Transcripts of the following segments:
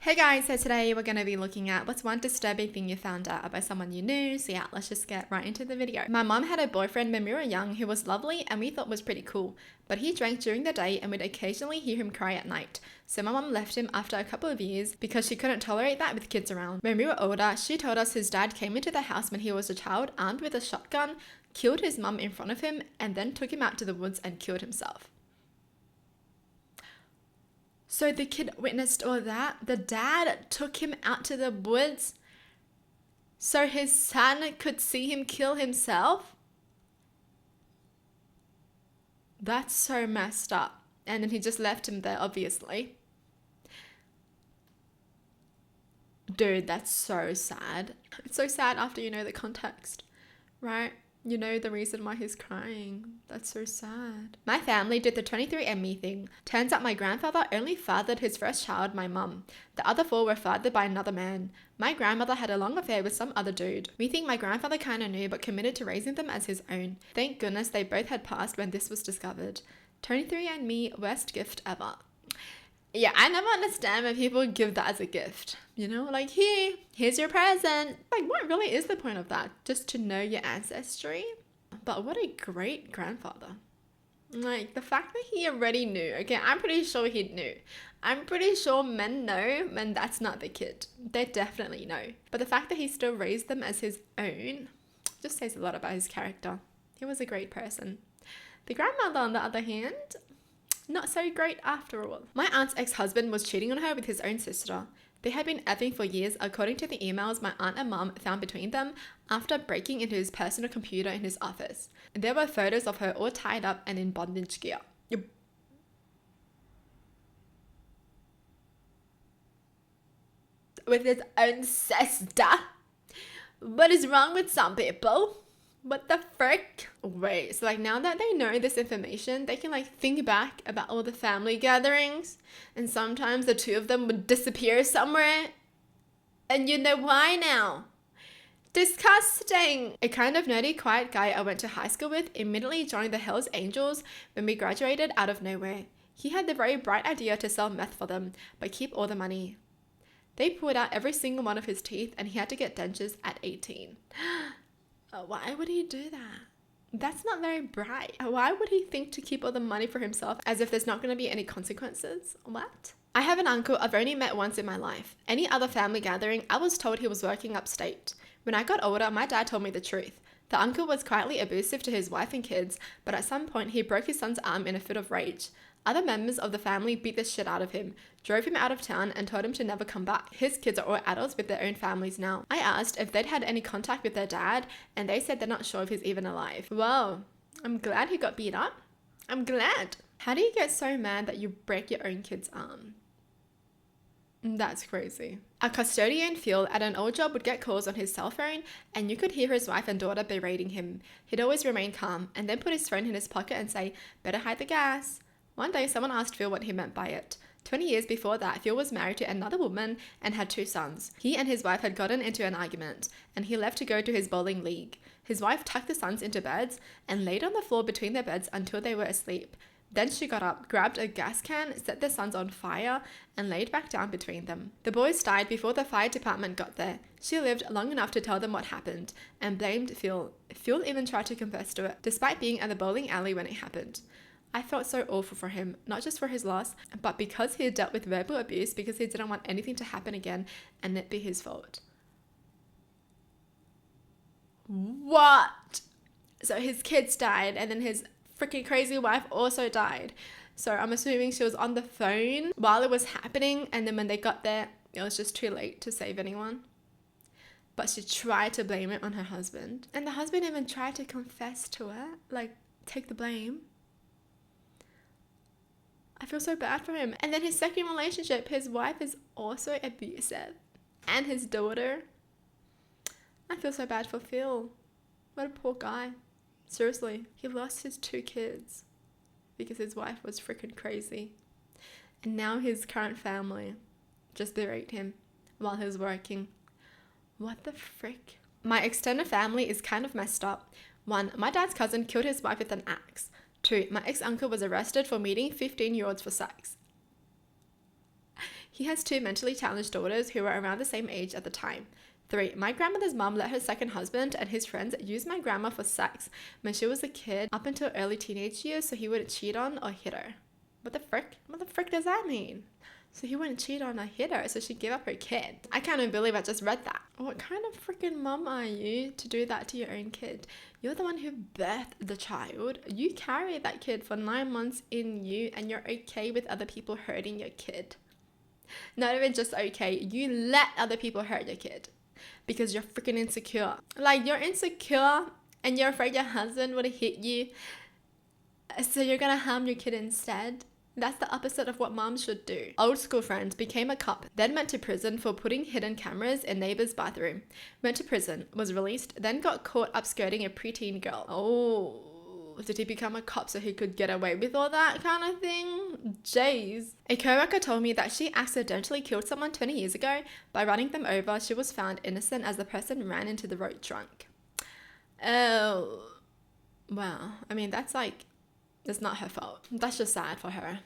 Hey guys, so today we're going to be looking at what's one disturbing thing you found out about someone you knew. So yeah, let's just get right into the video. My mom had a boyfriend when we were young who was lovely and we thought was pretty cool, but he drank during the day and we'd occasionally hear him cry at night. So my mom left him after a couple of years because she couldn't tolerate that with kids around. When we were older, she told us his dad came into the house when he was a child armed with a shotgun, killed his mum in front of him, and then took him out to the woods and killed himself. So the kid witnessed all that. The dad took him out to the woods so his son could see him kill himself. That's so messed up. And then he just left him there, obviously. Dude, that's so sad. It's so sad after you know the context, right? You know the reason why he's crying. That's so sad. My family did the 23andMe thing. Turns out my grandfather only fathered his first child, my mum. The other 4 were fathered by another man. My grandmother had a long affair with some other dude. We think my grandfather kinda knew but committed to raising them as his own. Thank goodness they both had passed when this was discovered. 23andMe, worst gift ever. Yeah, I never understand when people give that as a gift. You know, like, here's your present. Like, what really is the point of that? Just to know your ancestry? But what a great grandfather. Like, the fact that he already knew. Okay, I'm pretty sure he knew. I'm pretty sure men know when that's not the kid. They definitely know. But the fact that he still raised them as his own just says a lot about his character. He was a great person. The grandmother, on the other hand, not so great after all. My aunt's ex-husband was cheating on her with his own sister. They had been effing for years, according to the emails my aunt and mum found between them after breaking into his personal computer in his office. There were photos of her all tied up and in bondage gear. With his own sister. What is wrong with some people? What the frick? Wait, so like now that they know this information, they can like think back about all the family gatherings, and sometimes the 2 of them would disappear somewhere. And you know why now. Disgusting! A kind of nerdy, quiet guy I went to high school with immediately joined the Hells Angels when we graduated out of nowhere. He had the very bright idea to sell meth for them, but keep all the money. They pulled out every single one of his teeth and he had to get dentures at 18. Why would he do that? That's not very bright. Why would he think to keep all the money for himself as if there's not going to be any consequences? What? I have an uncle I've only met once in my life. Any other family gathering, I was told he was working upstate. When I got older, my dad told me the truth. The uncle was quietly abusive to his wife and kids, but at some point he broke his son's arm in a fit of rage. Other members of the family beat the shit out of him, drove him out of town, and told him to never come back. His kids are all adults with their own families now. I asked if they'd had any contact with their dad, and they said they're not sure if he's even alive. Well, I'm glad he got beat up. I'm glad. How do you get so mad that you break your own kid's arm? That's crazy. A custodian, Phil, at an old job would get calls on his cell phone, and you could hear his wife and daughter berating him. He'd always remain calm, and then put his phone in his pocket and say, "Better hide the gas." One day, someone asked Phil what he meant by it. 20 years before that, Phil was married to another woman and had 2 sons. He and his wife had gotten into an argument, and he left to go to his bowling league. His wife tucked the sons into beds and laid on the floor between their beds until they were asleep. Then she got up, grabbed a gas can, set their sons on fire, and laid back down between them. The boys died before the fire department got there. She lived long enough to tell them what happened, and blamed Phil. Phil even tried to confess to it, despite being at the bowling alley when it happened. I felt so awful for him, not just for his loss, but because he had dealt with verbal abuse because he didn't want anything to happen again and it be his fault. What? So his kids died and then his freaking crazy wife also died. So I'm assuming she was on the phone while it was happening, and then when they got there, it was just too late to save anyone. But she tried to blame it on her husband. And the husband even tried to confess to it, like take the blame. I feel so bad for him. And then his second relationship, his wife is also abusive. And his daughter. I feel so bad for Phil. What a poor guy. Seriously, he lost his 2 kids because his wife was freaking crazy. And now his current family just berate him while he was working. What the frick? My extended family is kind of messed up. 1, my dad's cousin killed his wife with an axe. 2, my ex-uncle was arrested for meeting 15-year-olds for sex. He has 2 mentally challenged daughters who were around the same age at the time. 3. My grandmother's mom let her second husband and his friends use my grandma for sex when she was a kid up until early teenage years so he wouldn't cheat on or hit her. What the frick? What the frick does that mean? So he wouldn't cheat on or hit her, so she'd give up her kid. I can't even believe I just read that. What kind of freaking mom are you to do that to your own kid? You're the one who birthed the child. You carry that kid for 9 months in you and you're okay with other people hurting your kid. Not even just okay, you let other people hurt your kid because you're freaking insecure. Like, you're insecure and you're afraid your husband would hit you, so you're gonna harm your kid instead. That's the opposite of what moms should do. Old school friend became a cop, then went to prison for putting hidden cameras in neighbor's bathroom. Went to prison, was released, then got caught upskirting a preteen girl. Oh, did he become a cop so he could get away with all that kind of thing? Jeez. A co-worker told me that she accidentally killed someone 20 years ago. By running them over, she was found innocent as the person ran into the road drunk. Oh, well, I mean, that's not her fault. That's just sad for her,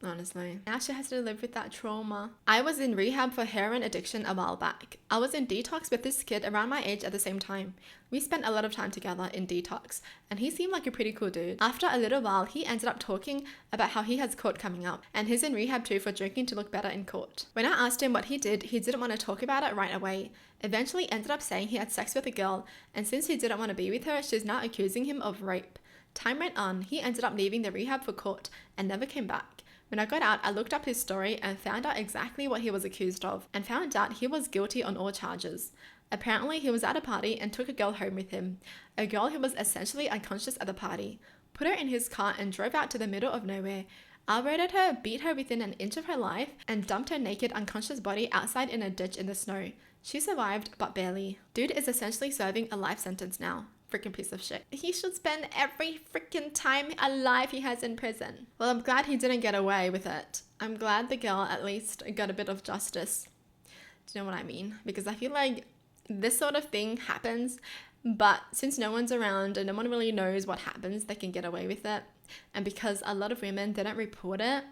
honestly. Now she has to live with that trauma. I was in rehab for heroin addiction a while back. I was in detox with this kid around my age at the same time. We spent a lot of time together in detox, and he seemed like a pretty cool dude. After a little while, he ended up talking about how he has court coming up, and he's in rehab too for drinking to look better in court. When I asked him what he didn't want to talk about it right away. Eventually ended up saying he had sex with a girl, and since he didn't want to be with her, she's now accusing him of rape. Time went on, he ended up leaving the rehab for court and never came back. When I got out, I looked up his story and found out exactly what he was accused of and found out he was guilty on all charges. Apparently, he was at a party and took a girl home with him, a girl who was essentially unconscious at the party, put her in his car and drove out to the middle of nowhere, R-rated her, beat her within an inch of her life, and dumped her naked, unconscious body outside in a ditch in the snow. She survived, but barely. Dude is essentially serving a life sentence now. Freaking piece of shit. He should spend every freaking time alive he has in prison. Well, I'm glad he didn't get away with it. I'm glad the girl at least got a bit of justice. Do you know what I mean? Because I feel like this sort of thing happens, but since no one's around and no one really knows what happens, they can get away with it. And because a lot of women didn't report it,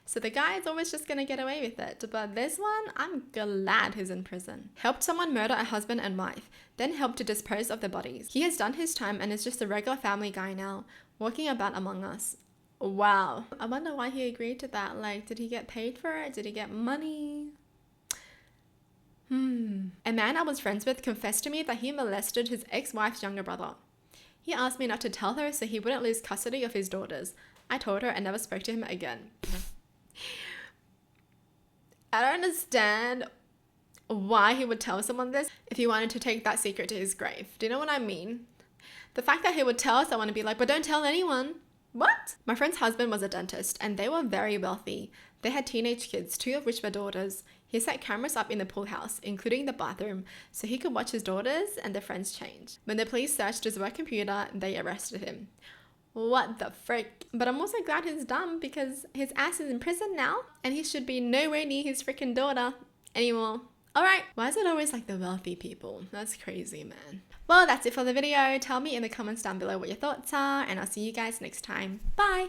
so the guy is always just gonna get away with it. But this one, I'm glad he's in prison. Helped someone murder a husband and wife, then helped to dispose of the bodies. He has done his time and is just a regular family guy now, walking about among us. Wow. I wonder why he agreed to that. Like, did he get paid for it? Did he get money? A man I was friends with confessed to me that he molested his ex-wife's younger brother. He asked me not to tell her so he wouldn't lose custody of his daughters. I told her and never spoke to him again. I don't understand why he would tell someone this if he wanted to take that secret to his grave. Do you know what I mean? The fact that he would tell someone and be like, but don't tell anyone. What? My friend's husband was a dentist and they were very wealthy. They had teenage kids, 2 of which were daughters. He set cameras up in the pool house, including the bathroom, so he could watch his daughters and their friends change. When the police searched his work computer, they arrested him. What the frick? But I'm also glad he's done because his ass is in prison now and he should be nowhere near his freaking daughter anymore. Alright, why is it always like the wealthy people? That's crazy, man. Well, that's it for the video. Tell me in the comments down below what your thoughts are and I'll see you guys next time. Bye!